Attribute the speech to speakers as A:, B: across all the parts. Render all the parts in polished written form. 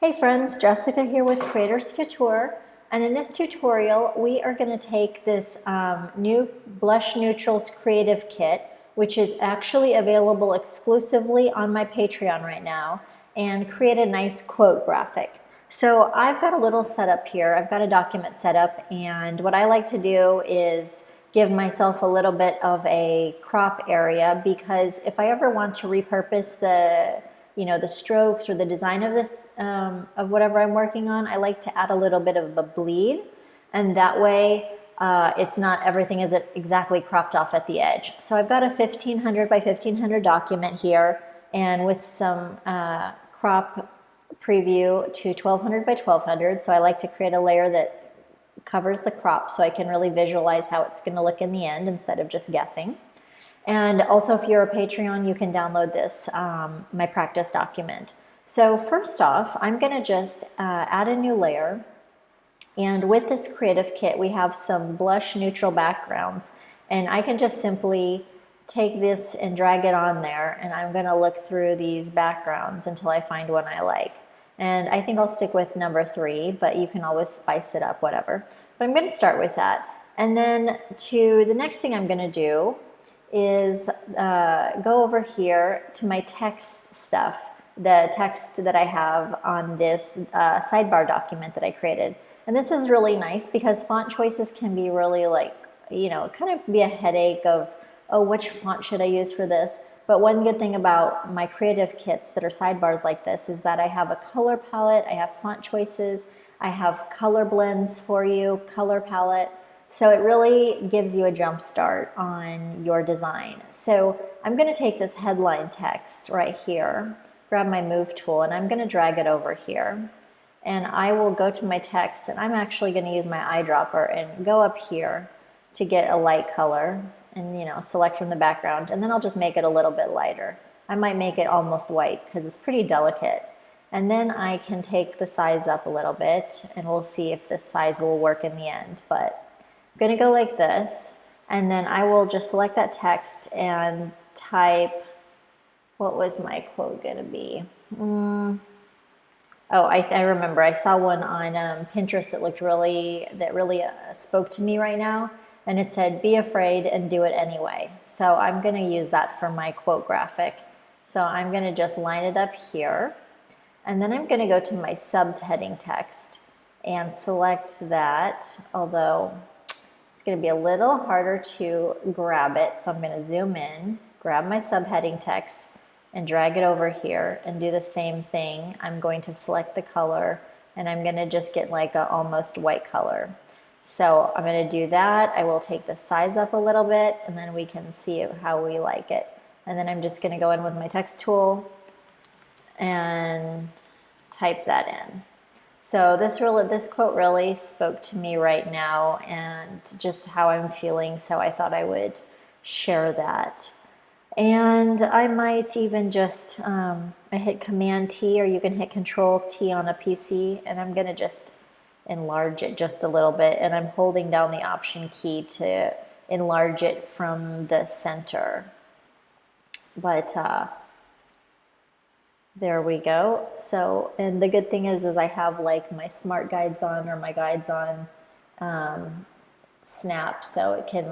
A: Hey friends, Jessica here with Creators Couture, and in this tutorial we are going to take this new Blush Neutrals Creative Kit, which is actually available exclusively on my Patreon right now, and create a nice quote graphic. So I've got a little setup here, I've got a document set up, and what I like to do is give myself a little bit of a crop area, because if I ever want to repurpose the strokes or the design of this of whatever I'm working on, I like to add a little bit of a bleed, and that way it's not everything is exactly cropped off at the edge. So I've got a 1500 by 1500 document here, and with some crop preview to 1200 by 1200. So I like to create a layer that covers the crop so I can really visualize how it's going to look in the end instead of just guessing. And also, if you're a Patreon, you can download this, my practice document. So first off, I'm going to just add a new layer. And with this creative kit, we have some blush neutral backgrounds. And I can just simply take this and drag it on there. And I'm going to look through these backgrounds until I find one I like. And I think I'll stick with number 3, but you can always spice it up, whatever. But I'm going to start with that. And then the next thing I'm going to do is go over here to my text stuff, the text that I have on this sidebar document that I created. And this is really nice because font choices can be really kind of be a headache of, oh, which font should I use for this? But one good thing about my creative kits that are sidebars like this is that I have a color palette, I have font choices, I have color blends for you, color palette. So it really gives you a jump start on your design. So I'm going to take this headline text right here, grab my move tool, and I'm going to drag it over here. And I will go to my text, and I'm actually going to use my eyedropper and go up here to get a light color and select from the background. And then I'll just make it a little bit lighter. I might make it almost white because it's pretty delicate. And then I can take the size up a little bit, and we'll see if this size will work in the end. But I'm going to go like this, and then I will just select that text and type, what was my quote going to be? Oh, I remember. I saw one on Pinterest that really spoke to me right now, and it said, "Be afraid and do it anyway." So I'm going to use that for my quote graphic. So I'm going to just line it up here, and then I'm going to go to my subheading text and select that, although it's going to be a little harder to grab it, so I'm going to zoom in, grab my subheading text, and drag it over here and do the same thing. I'm going to select the color, and I'm going to just get like a almost white color. So I'm going to do that. I will take the size up a little bit, and then we can see how we like it. And then I'm just going to go in with my text tool and type that in. So this quote really spoke to me right now and just how I'm feeling, so I thought I would share that. And I might even just, I hit Command T, or you can hit Control T on a PC, and I'm going to just enlarge it just a little bit, and I'm holding down the Option key to enlarge it from the center. But there we go. So, and the good thing is I have like my smart guides on, or my guides on Snap, so it can,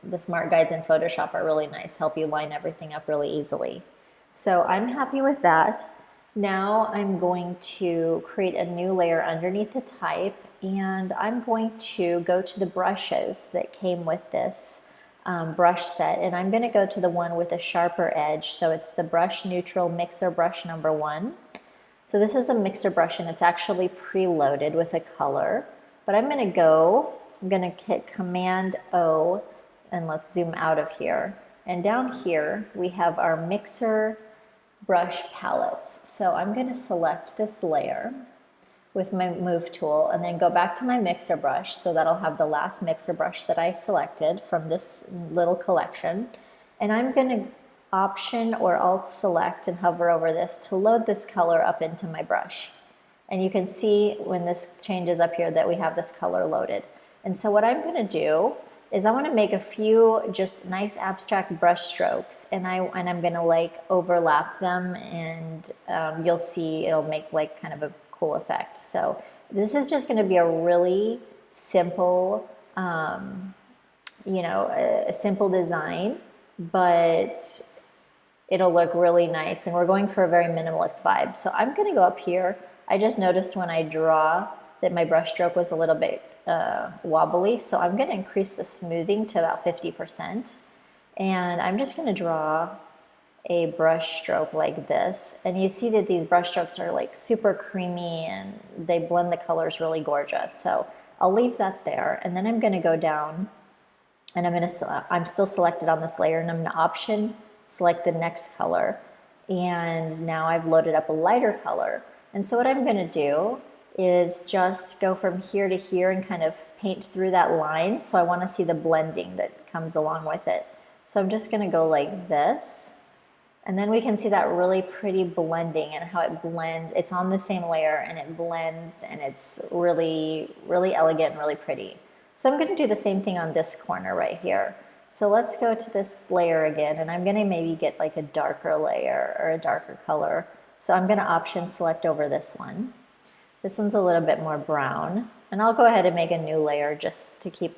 A: the smart guides in Photoshop are really nice, help you line everything up really easily. So I'm happy with that. Now I'm going to create a new layer underneath the type, and I'm going to go to the brushes that came with this brush set, and I'm going to go to the one with a sharper edge. So it's the Brush Neutral Mixer Brush number 1. So this is a mixer brush, and it's actually preloaded with a color. But I'm going to hit Command O, and let's zoom out of here. And down here we have our mixer brush palettes. So I'm going to select this layer with my move tool, and then go back to my mixer brush, so that'll have the last mixer brush that I selected from this little collection. And I'm going to Option or Alt select and hover over this to load this color up into my brush. And you can see when this changes up here that we have this color loaded. And so what I'm going to do is I want to make a few just nice abstract brush strokes, and I'm gonna like overlap them, and you'll see it'll make like kind of a cool effect. So this is just going to be a really simple, a simple design, but it'll look really nice, and we're going for a very minimalist vibe. So I'm going to go up here. I just noticed when I draw that my brush stroke was a little bit wobbly, so I'm going to increase the smoothing to about 50%, and I'm just going to draw a brush stroke like this, and you see that these brush strokes are like super creamy and they blend the colors really gorgeous. So I'll leave that there, and then I'm going to go down, and I'm still selected on this layer, and I'm going to option select the next color, and now I've loaded up a lighter color. And so what I'm going to do is just go from here to here and kind of paint through that line. So I want to see the blending that comes along with it. So I'm just going to go like this, and then we can see that really pretty blending and how it blends. It's on the same layer and it blends, and it's really, really elegant and really pretty. So I'm going to do the same thing on this corner right here. So let's go to this layer again, and I'm going to maybe get like a darker layer or a darker color. So I'm going to option select over this one. This one's a little bit more brown, and I'll go ahead and make a new layer just to keep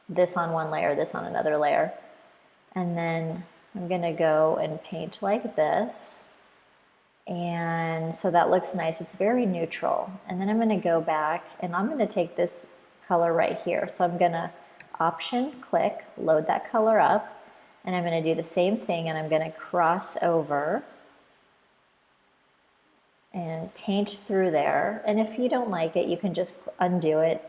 A: this on one layer, this on another layer. And then I'm going to go and paint like this. And so that looks nice. It's very neutral. And then I'm going to go back, and I'm going to take this color right here. So I'm going to option click, load that color up, and I'm going to do the same thing, and I'm going to cross over and paint through there. And if you don't like it, you can just undo it,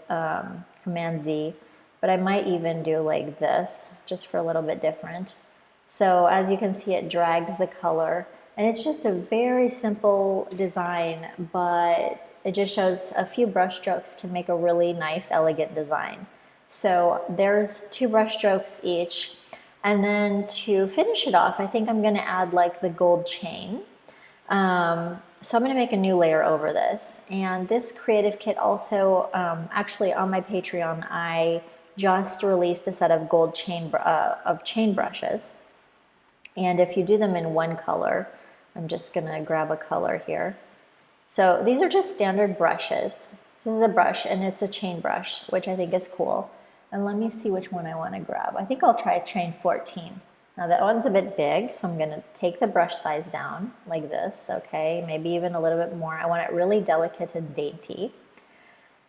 A: Command Z, but I might even do like this just for a little bit different. So as you can see, it drags the color, and it's just a very simple design, but it just shows a few brush strokes can make a really nice, elegant design. So there's 2 brush strokes each. And then to finish it off, I think I'm going to add like the gold chain. So I'm going to make a new layer over this. And this creative kit also, actually on my Patreon, I just released a set of gold chain brushes. And if you do them in one color, I'm just going to grab a color here. So these are just standard brushes. This is a brush, and it's a chain brush, which I think is cool. And let me see which one I want to grab. I think I'll try chain 14. Now that one's a bit big, so I'm going to take the brush size down like this, okay? Maybe even a little bit more. I want it really delicate and dainty.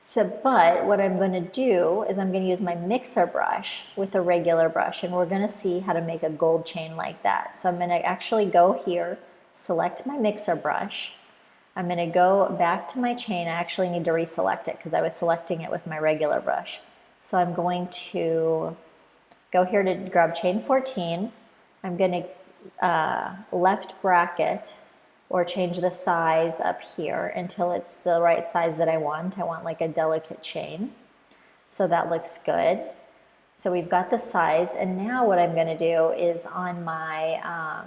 A: So, but what I'm going to do is I'm going to use my mixer brush with a regular brush, and we're going to see how to make a gold chain like that. So I'm going to actually go here, select my mixer brush. I'm going to go back to my chain. I actually need to reselect it because I was selecting it with my regular brush. So I'm going to go here to grab chain 14. I'm going to left bracket or change the size up here until it's the right size that I want. I want like a delicate chain. So that looks good. So we've got the size, and now what I'm going to do is on my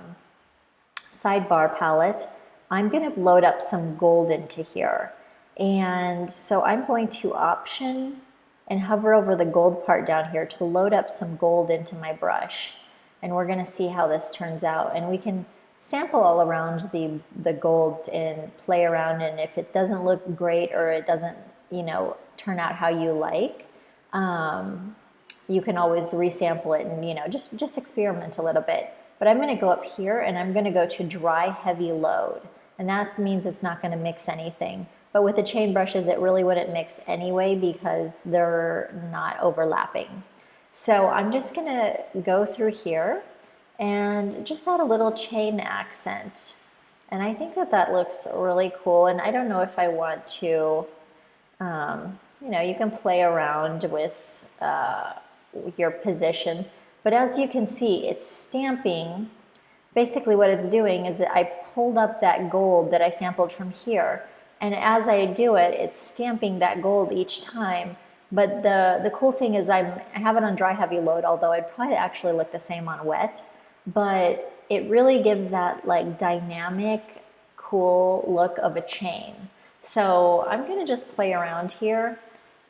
A: sidebar palette, I'm going to load up some gold into here. And so I'm going to option and hover over the gold part down here to load up some gold into my brush. And we're going to see how this turns out. And we can sample all around the gold and play around, and if it doesn't look great or it doesn't, turn out how you like, you can always resample it and, just experiment a little bit. But I'm going to go up here, and I'm going to go to dry heavy load. And that means it's not going to mix anything. But with the chain brushes, it really wouldn't mix anyway because they're not overlapping. So I'm just going to go through here and just add a little chain accent. And I think that looks really cool. And I don't know if I want to, you can play around with your position. But as you can see, it's stamping. Basically what it's doing is that I pulled up that gold that I sampled from here. And as I do it, it's stamping that gold each time. But the cool thing is I have it on dry heavy load, although it'd probably actually look the same on wet. But it really gives that like dynamic, cool look of a chain. So I'm gonna just play around here,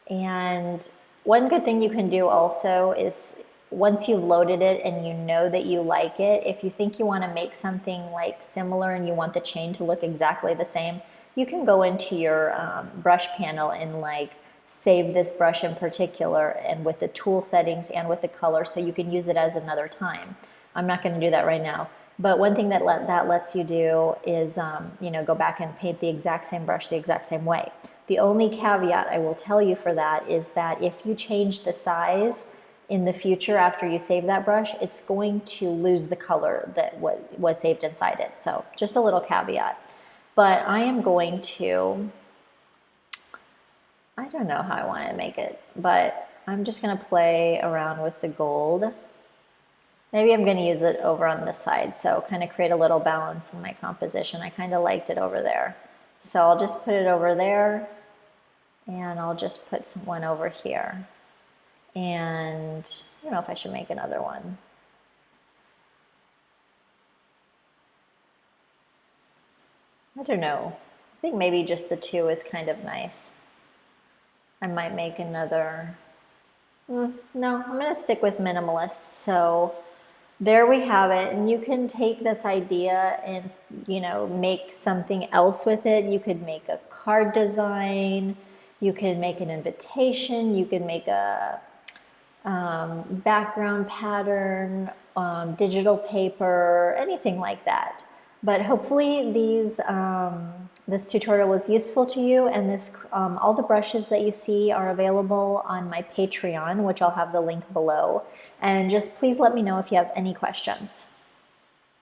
A: and One good thing you can do also is once you've loaded it and you know that you like it, if you think you want to make something like similar and you want the chain to look exactly the same, you can go into your brush panel and like save this brush in particular and with the tool settings and with the color so you can use it as another time. I'm not going to do that right now. But one thing that that lets you do is, you know, go back and paint the exact same brush the exact same way. The only caveat I will tell you for that is that if you change the size in the future after you save that brush, it's going to lose the color that was saved inside it. So just a little caveat. But I am going to, I don't know how I want to make it, but I'm just going to play around with the gold. Maybe I'm going to use it over on this side, so kind of create a little balance in my composition. I kind of liked it over there. So I'll just put it over there, and I'll just put one over here. And I don't know if I should make another one. I don't know. I think maybe just the two is kind of nice. I might make another. No, I'm going to stick with minimalist. So there we have it, and you can take this idea and, you know, make something else with it. You could make a card design, you could make an invitation, you could make a background pattern, digital paper, anything like that. But hopefully this tutorial was useful to you, and all the brushes that you see are available on my Patreon, which I'll have the link below. And just please let me know if you have any questions.